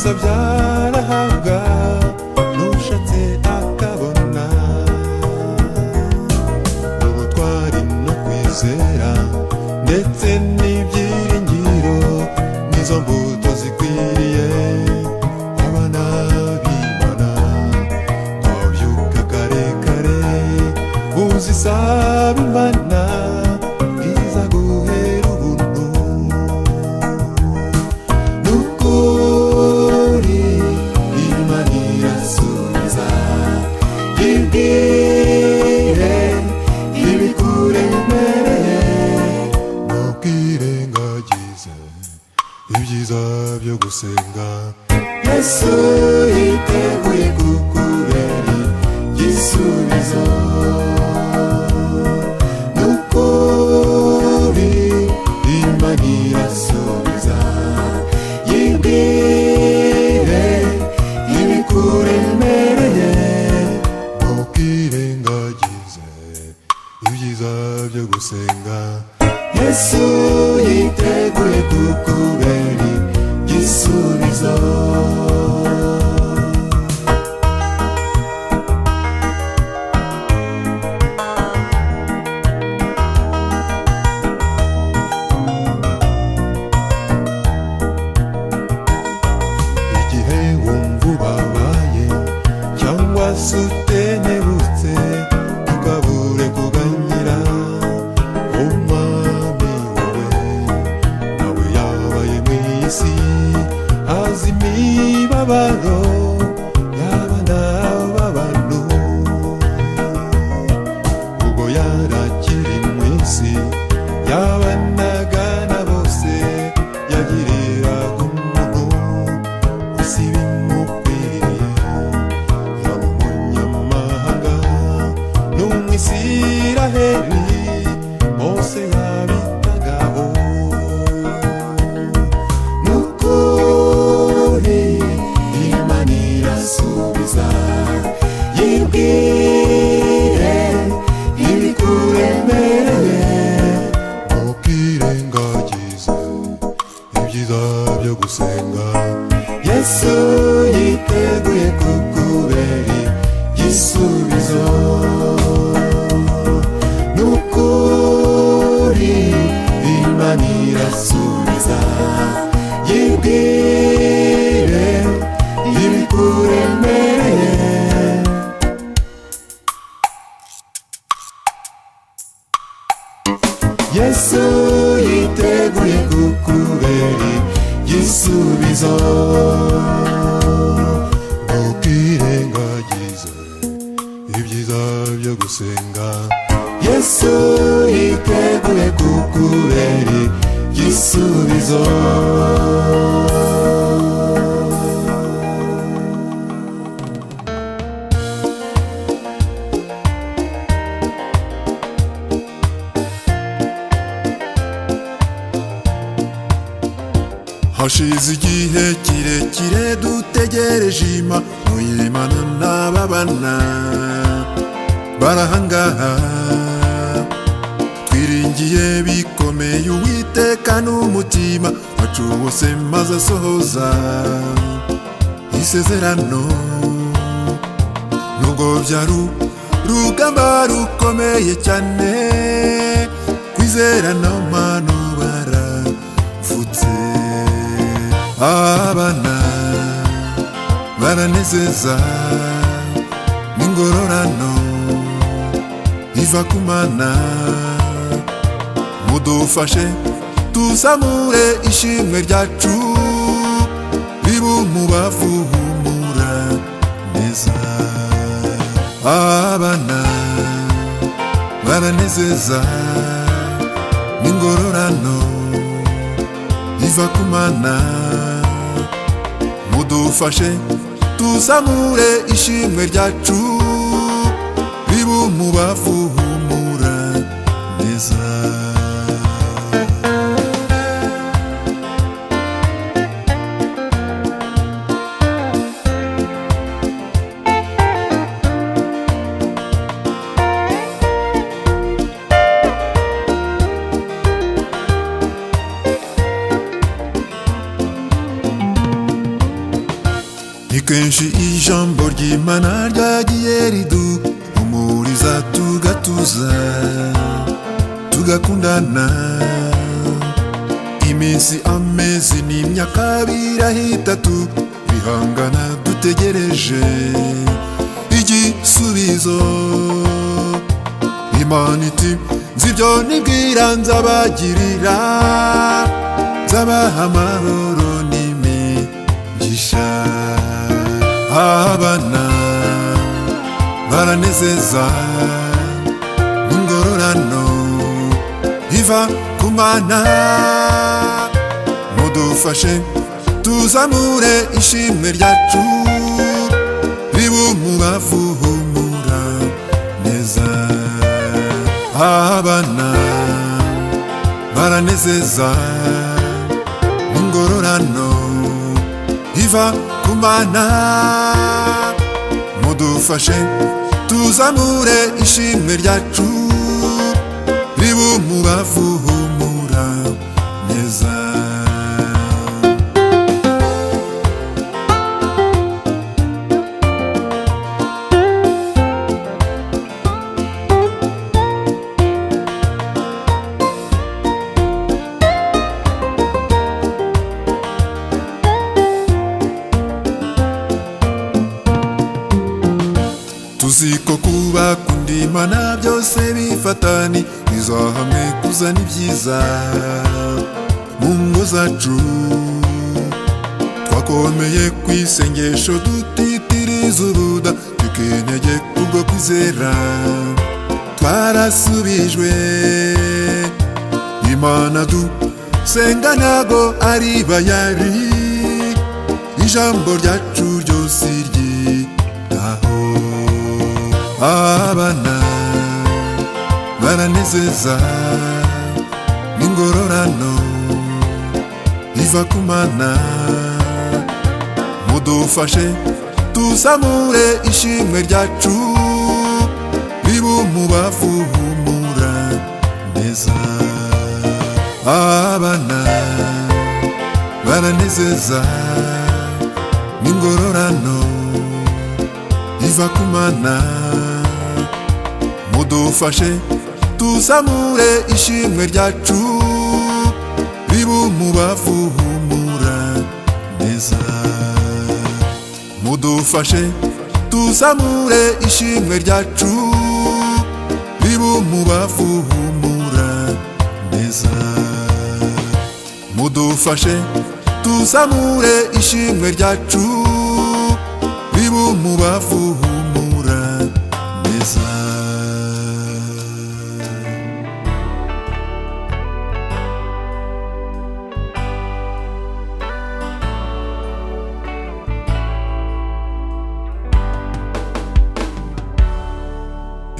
usabye arahabwa n'ushatse akabona ubutwari no kwizera ndetse n'ibyiringiro nizo mbuto zikwiriye abana b'Imana twabyuka kare kare uzisaba Imana iza guhera ubuntu n'ukuri Imana irasubiza ibwire ibikuremereye ntukirengagize ibyiza byo gusenga Yesu yiteguye kukubera igisubizo n'ukuri Imana irasubiza yibwire ibikuremereye ntukirengagize ibyiza byo gusenga Yesu yiteguye kukubera igisubizo igihe wumva ubabaye cyangwa se utenebutse ntukabure kuganyira umwami wawe nawe yabaye mu isi azi imibabaro y'abana b'abantu ubwo yarakiri mu isi yabanaga na bose yagiriraga umuntu isi bimukwiriye yaba umunyamahanga n'umwisiraheli bose yabitagaho n'ukuri Imana irasubiza yibwire ibikuremereye ntukirengagize ibyiza byo gusenga Yesu yiteguye kukubera igisubizo n'ukuri Imana irasubiza yibwire ibikuremereye Yesu yiteguye kukubera igisubizo ntukirengagize ibyiza byo gusenga Yesu yiteguye kukubera igisubizo hashize igihe kirekire dutegereje impano y'Imana n'ababana barahangaha twiringiye bikomeye Uwiteka n'umutima wacu wose maze asohoza isezerano nubwo byari urugamba rukomeye cyane kwizera n'amano baravutse abana baranezeza n'ingororano iva ku Mana mudufashe tuzamure ishimwe ryacu ribe umubavu humura neza abana baranezeza n'ingororano iva ku Mana mudufashe tuzamure ishimwe ryacu ribe umubavu humura neza kenshi ijambo ry'Imana ryagiye riduhumuriza tugatuza tugakundana. Iminsi amezi n'imyaka birahita tubihangana dutegereje igisubizo. Imana iti nzibyo nibwira nzabagirira, nzabaha amahoro n'imigisha. Abana baranezeza ingororano iva ku Mana. Mudufashe tuzamure ishimwe ryacu ribe umubavu humura neza. Abana baranezeza ingororano iva ku Mana. Mudufashe tuzamure ishimwe ryacu ribe umubavu humura neza. Tuziko kubakunda Imana byose bifataniza hamwe kuzana ibyiza mu ngo zacu. Twakomeye ku isengesho dutitiriza uruda tukintege kubwo kwizera. Twarasubijwe Imana dusenga ntago ari bayari, ijambo ryacu ryose ryitaho. Abana baranezeza ingororano iva ku Mana. Mudufashe tuzamure ishimwe ryacu ribe umubavu humura neza. Abana baranezeza ingororano iva ku Mana. Mudufashe tuzamure ishimwe ryacu ribe umubavu humura neza. Mudufashe tuzamure ishimwe ryacu ribe umubavu humura neza. Mudufashe tuzamure ishimwe ryacu ribe umubavu humura neza.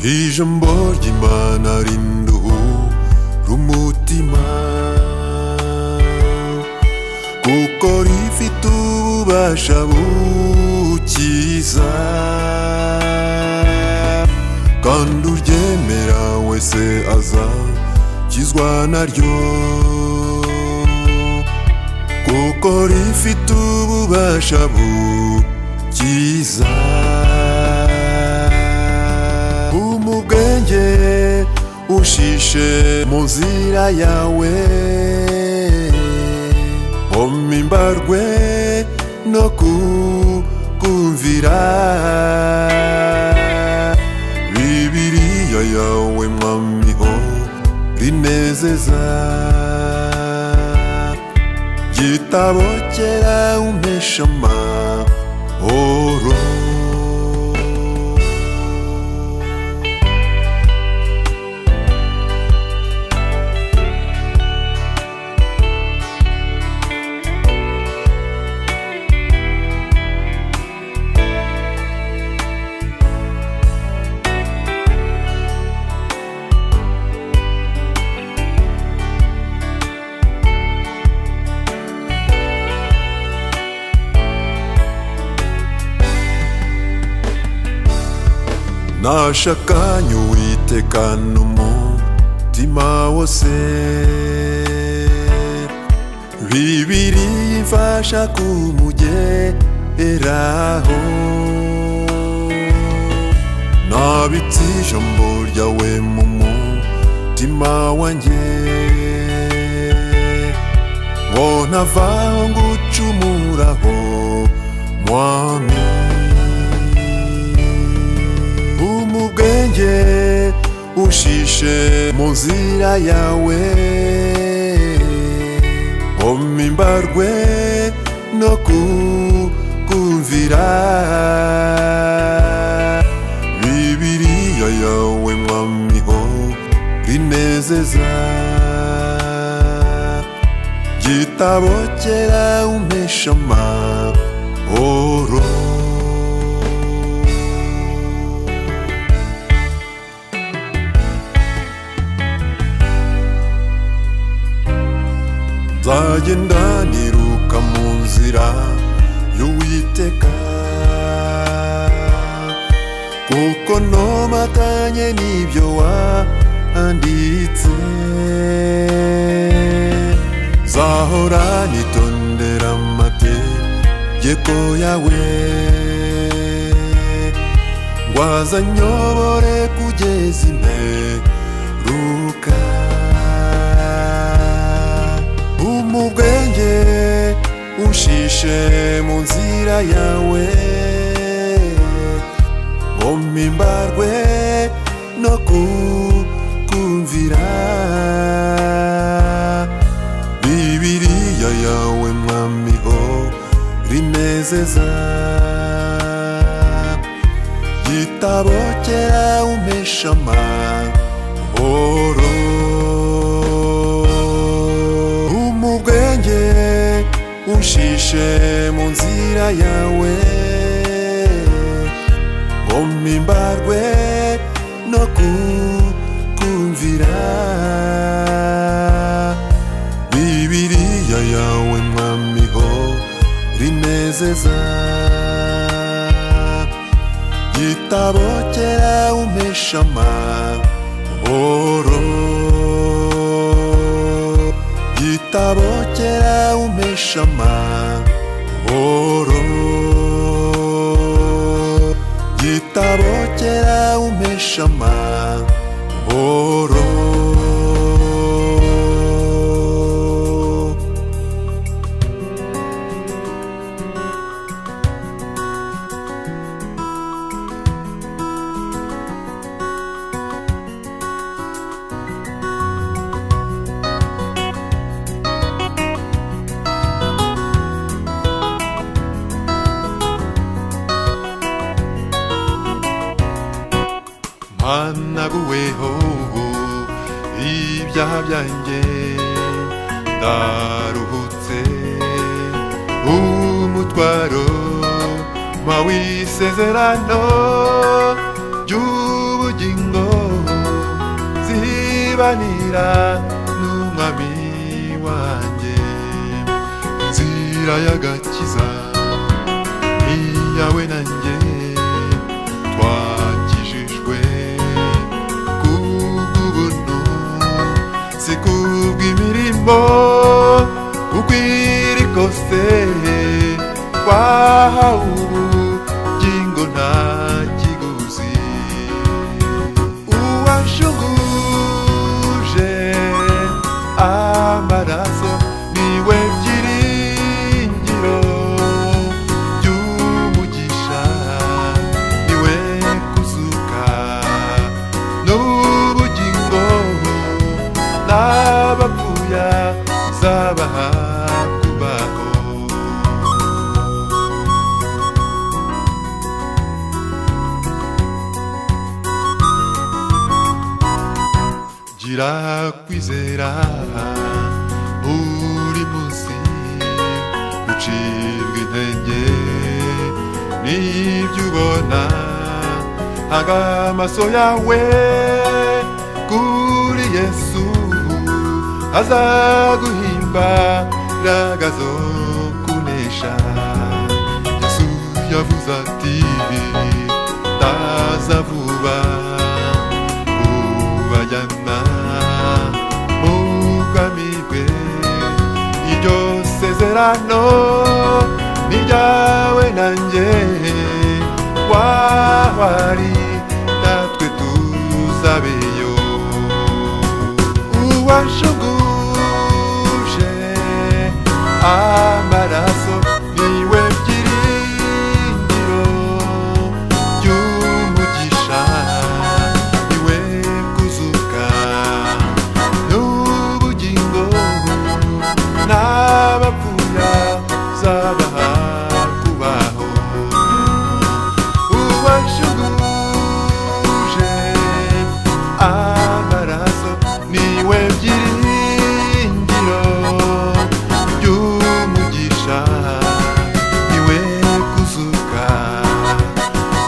Ijambo ry'Imana rinduhura umutima, kuko rifite ububasha bukiza. Kandi uryemera wese azakizwa naryo, kuko rifite ububasha bukiza. Umubwenge ushishe mu nzira yawe, umimbarwe no kukumvira. Bibiliya yawe mwamiho rinezeza, gitabo cyera umpesha amahoro. Nashakanye Uwiteka n'umutima wose, Bibiliya imfasha kumugeraho. eraho nabitse ijambo ryawe mu mutima wanjye ngo ntavaho ngucumuraho mwami umubwenge ushishe mu nzira yawe mpimbarwe no kukumvira Bibiliya yawe mwami ho rinezeza gitabo cyera umpesha amahoro nzagenda niruka mu nzira y'Uwiteka kuko nomatanye n'ibyo wanditse nzahora nitondera amategeko yawe ngo azanyobore kugeza imperuka umubwenge ushishe mu nzira yawe ngo mpimbarwe no kukumvira Bibiliya yawe mwami ho rinezeza gitabo cyera umpesha amahoro umubwenge ushishe mu nzira yawe ngo mpimbarwe no kukumvira Bibiliya yawe mwami ho rinezeza gitabo cyera umpesha amahoro gitabo cyera umpesha amahoro gitabo cyera umpesha amahoro hanaguweho ibyaha byanjye ndaruhutse umutwaro w'isezerano ry'ubugingo zibanira n'umwami wanjye inzira y'agakiza iyawe nanjye kubw'imirimo uko iri kose twahawe ubugingo nta kiguzi uwashunguje amaraso niwe byiringiro by'umugisha niwe kuzuka n'ubugingo n'abapfuye zabaha kubaho gira kwizera buri munsi ucibwa intege n'ibyo ubona hanga amaso yawe kuri Yesu azaguhimbara zo kunesha Yesu yavuze ati ndaza vuba kubajyana mu bwami bwe iryo sezerano ni ryawe na wanjye wahari natwe tuzabeyo. Uwanshuguje amaraso niwe byiringiro by'umugisha, niwe kuzuka n'ubugingo, n'abapfuye azabaha kubaho. Uwanshuguje amaraso niwe byiringiro by'umugisha, niwe kuzuka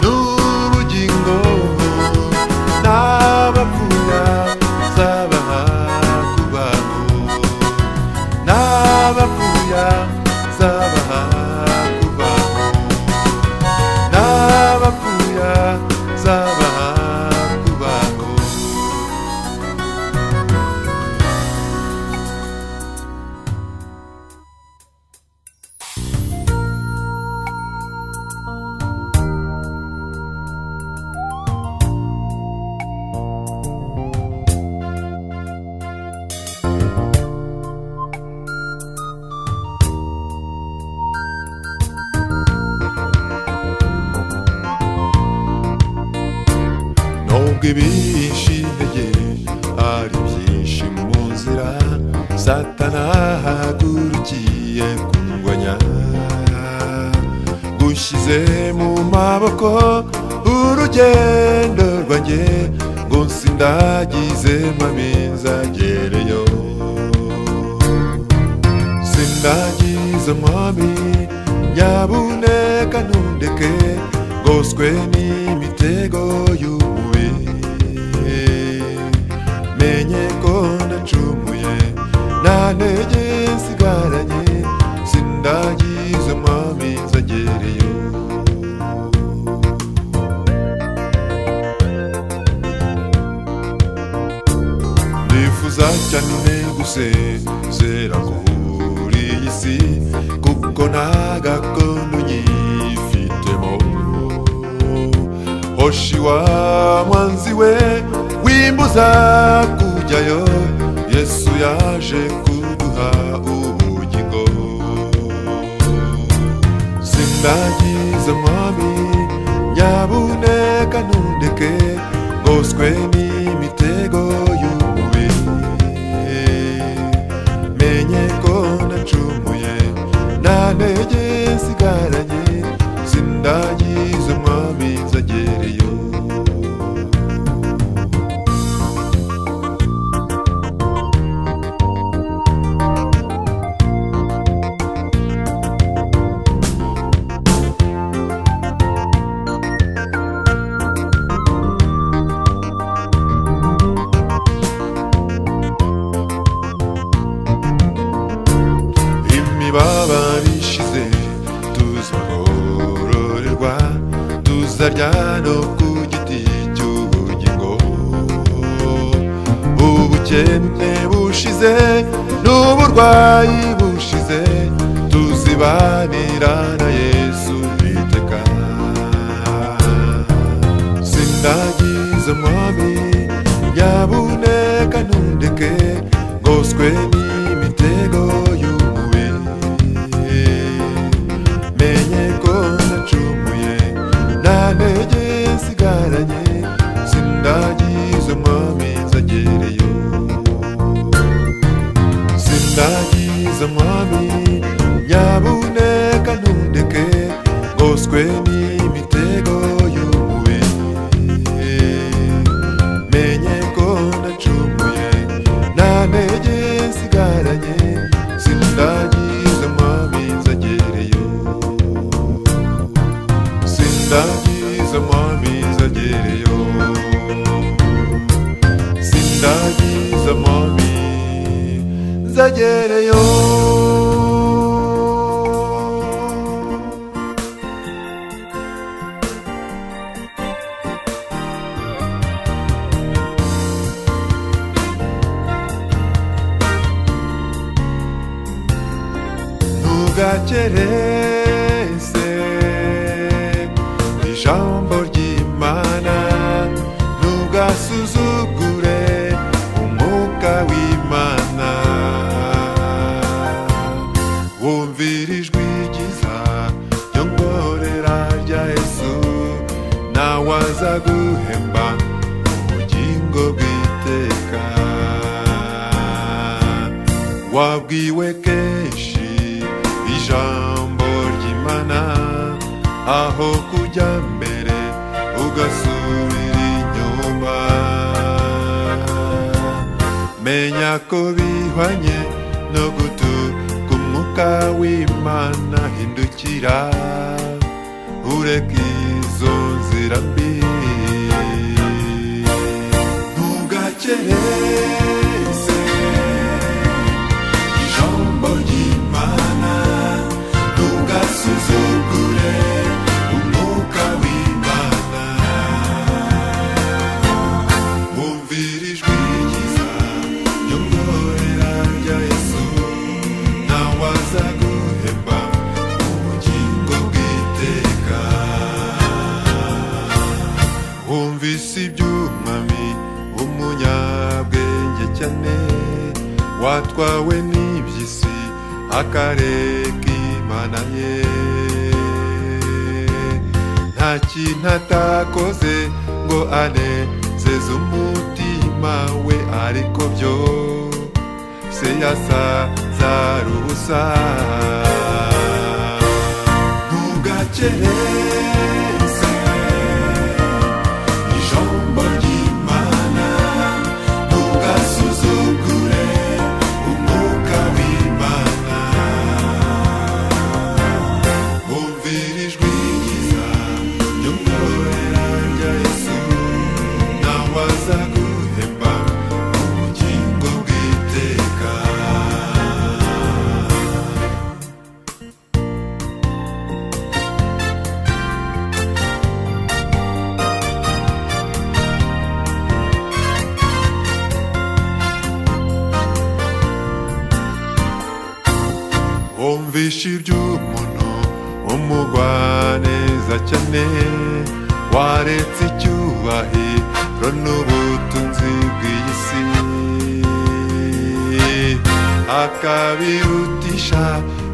n'ubugingo, n'abapfuye azabaha kubaho, n'abapfuye azabaha kubaho, n'abapfuye azabaha kubaho. Nubwo ibishe intege ari byinshi mu nzira, Satani ahagurukiye kundwanya. Gushyize mu maboko urugendo rwanjye, ngo sindagize mpamwe nzagereyo. Sindagize mwami nyabuneka ntundeke, ngoswe n'imitego y'umubi. Menye ko nacumuye nta ntege nsigaranye, sindagize mwami nzagereyo. Ndifuza cyane gusezera kuri iyi si, kuko nta gakondo nyifitemo. Hoshi wa mwanzi we wimbuza kujyayo, Yesu yaje kuduha ubugingo. Sindagize mwami nyabuneka ntundeke, ngoswe n'imitego y'umubi. Menye ko nacumuye nta ntege nsigaranye, sindagize mwami nzagereyo. Imibabaro ishize tuzagororerwa, tuzarya no ku giti cy'ubugingo. Ubukene bushize n'uburwayi bushize, tuzibanira na Yesu iteka. Sindagize mwami nyabuneka ntundeke, ngoswe n'imitego y'umubi. Menye ko nacumuye nta ntege nsigaranye, sindagize mwami nzagereyo. Sindagize mwami nyabuneka ntundeke, ngoswe n'imitego y'umubi. Menye ko nacumuye nta ntege nsigaranye, sindagize mwami nzagereyo. Sindagize mwami nzagereyo. Sindagize mwami nzagereyo. Ntugakereze wazaguhemba ubugingo bw'iteka. Wabwiwe kenshi ijambo ry'Imana, aho kujya mbere ugasubira inyuma. Menya ko bihwanye no gutuka umwuka w'Imana. Hindukira ureke izo nzira mbi, ntugakereze ijambo ry'Imana, ntugasuzugure umwuka w'Imana. Wumvira ijwi ryiza ryongorera rya Yesu, nawe azaguhemba ubugingo bw'iteka. Wumvise iby'umwami umunyabwenge cyane, watwawe n'iby'isi akareka Imana ye. Nta kintu atakoze ngo anezeze umutima we, ariko byose yasanze ari ubusa. Ntugakereze ijambo ry'Imana, ntugasuzugure umwuka w'Imana. Wumvira ijwi ryiza ryongorera rya Yesu, nawe azaguhemba ubugingo bw'iteka. Wumvishe iby'umuntu umugwaneza cyane, waretse icyubahiro n'ubutunzi bw'iyi si, akabirutisha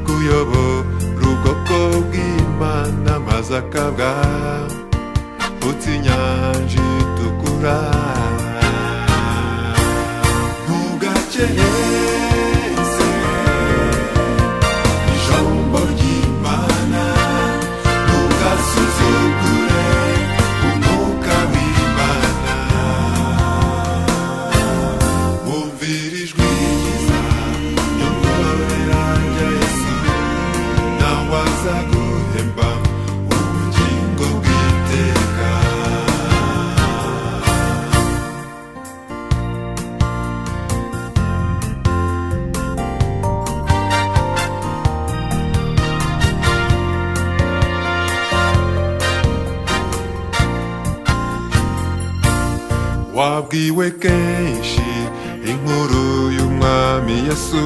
kuyobora ubwoko bw'Imana, maze akabwa utsa inyanja itukura. Ntugakereze ijambo ry'Imana, ntugasuzugure umwuka w'Imana. Wumvira ijwi ryiza ryongorera rya Yesu, nawe azaguhemba ubugingo bw'iteka. Wabwiwe kenshi inkuru y'umwami Yesu,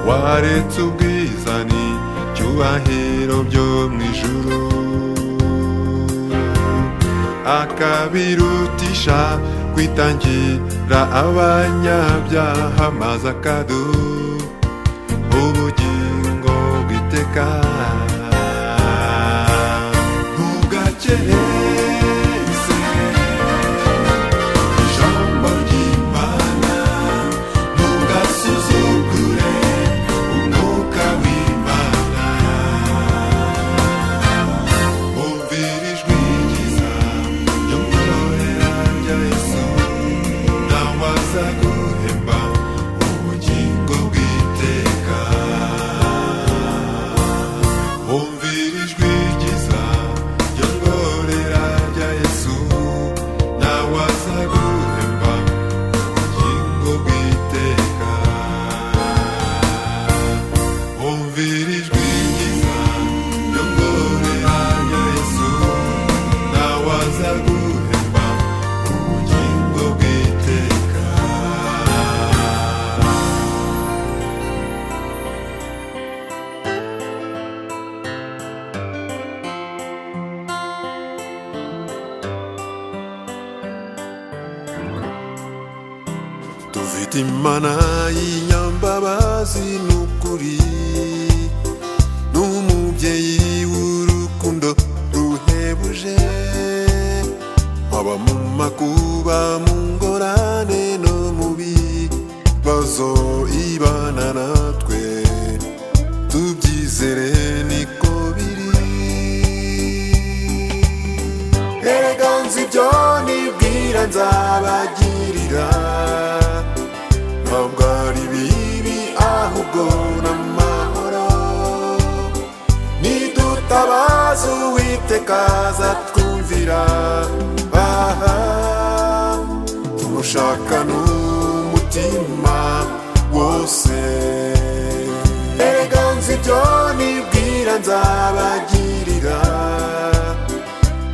waretse ubwiza n'icyubahiro byo mu ijuru, akabirutisha kwitangira abanyabyaha, maze akaduha ubugingo bw'iteka. Ntugakereze ijambo ry'Imana, ntugasuzugure umwuka w'Imana. Wumvira ijwi ryiza ryongorera rya Yesu, nawe azaguhemba ubugingo bw'iteka. Wumvira ijwi ryiza ryongorera rya Yesu, nawe azaguhemba ubugingo bw'iteka. Wumvira ijwi ryiza ryongorera rya Yesu, nawe azaguhemba ubugingo bw'iteka. Dufite Imana y'inyambabazi n'ukuri, n'umubyeyi w'urukundo ruhebuje. makuba mu ngorane no mu bibazo ibana natwe, tubyizere niko biri. Erega nzi ibyo nibwira nzabagirira, ntabwo ari bibi ahubwo n'amahoro. Nidutabaza Uwiteka azatwumvira, tumushaka n'umutima wose. Erega nzi ibyo nibwira nzabagirira,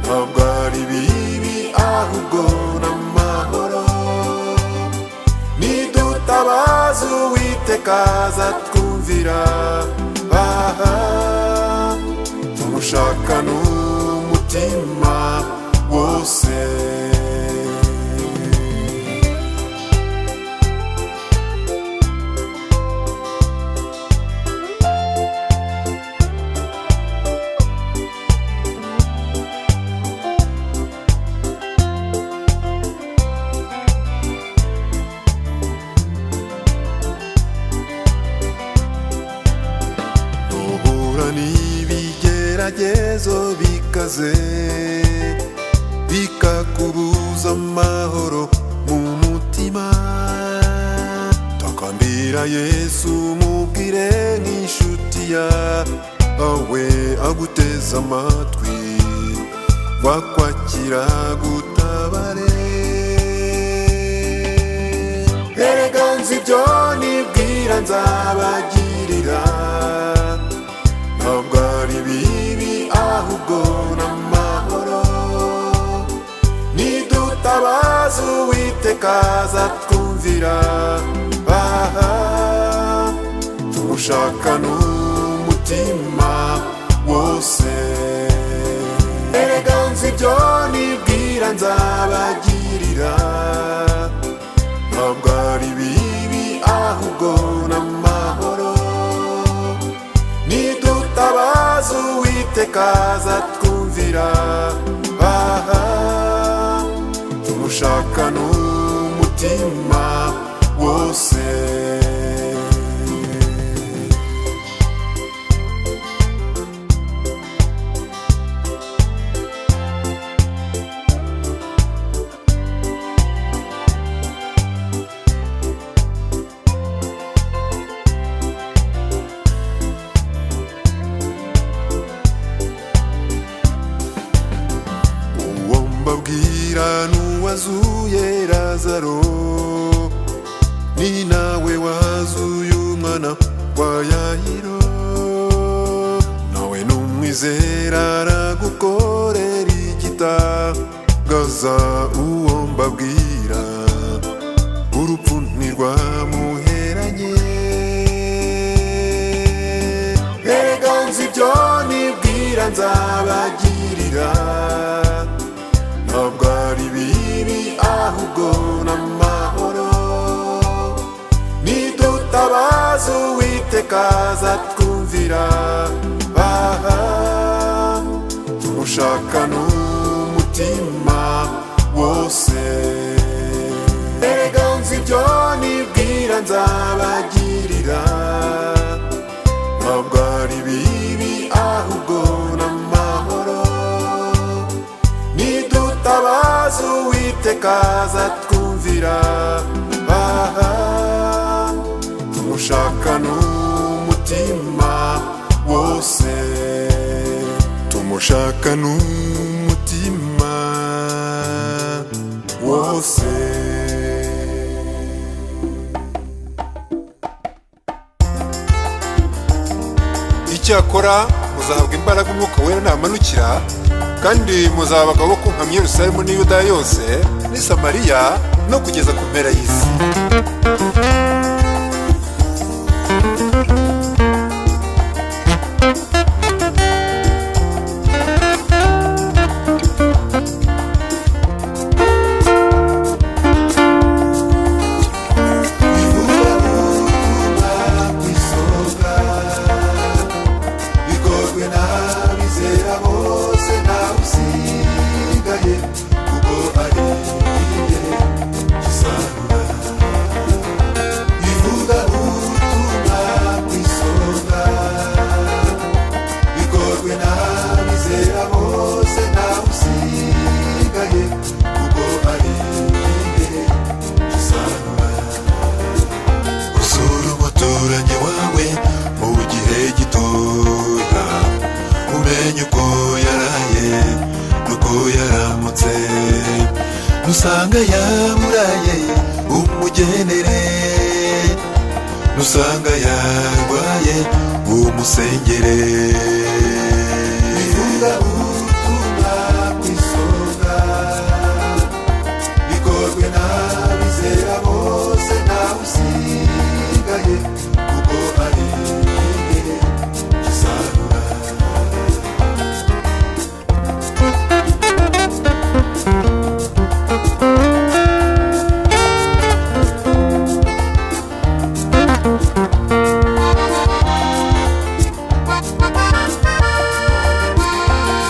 ntabwo ari bibi ahubwo n'amahoro. Nidutabaza Uwiteka azatwumvira, tumushaka n'umutima wose. Ibigeragezo bikaze bikakubuza amahoro mu mutima, takambira Yesu umubwire nk'inshuti yawe aguteze amatwi, wakwakira gutabare. Erega nzi ibyo nibwira nzabagirira, ntabwo ari bibi ahubwo n'amahoro. Nidutabaza Uwiteka azatwumvira, tumushaka n'umutima wose. Erega nzi ibyo nibwira nzabagirira, ntabwo ari bibi ahubwo n'amahoro. Nidutabaza Uwiteka azatwumvira, tumushaka n'umutima wose. Mbabwira n'uwazuye Lazaro, ni nawe wazuye umwana wa Yayiro. Nawe numwizera aragukorera igitangaza. Uwo mbabwira urupfu ntirwamuheranye. Erega nzi ibyo nibwira nzabagirira, ntabwo ari bibi ahubwo n'amahoro. Nidutabaza Uwiteka azatwumvira, tumushaka n'umutima wose. Erega nzi ibyo nibwira nzabagirira, ntabwo ari bibi ahubwo n'amahoro. Nidutabaza Uwiteka azatwumvira, tumushaka n'umutima wose. Tumushaka n'umutima wose. Icyakora muzahabwa imbaraga Umwuka Wera namanukira, kandi muzaba abagabo bo kumpamya Yerusalemu n'i Yudaya yose n'i Samariya no kugeza ku mpera y'isi. N'abizera bose ntawe usigaye, kuko ari musengere. ivuga ubutumwa ku isonga bikorwe n'abizera bose ntawe usigaye kuko ari igihe cy'isarura.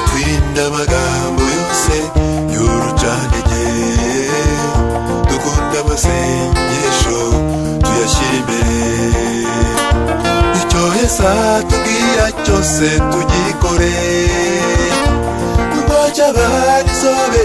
Twirinde amagambo yose y'urucantege, dukunda amasengesho tuyashyira imbere. Icyo Yesu atubwira cyose tugikore, nubwo cyaba ari inzobe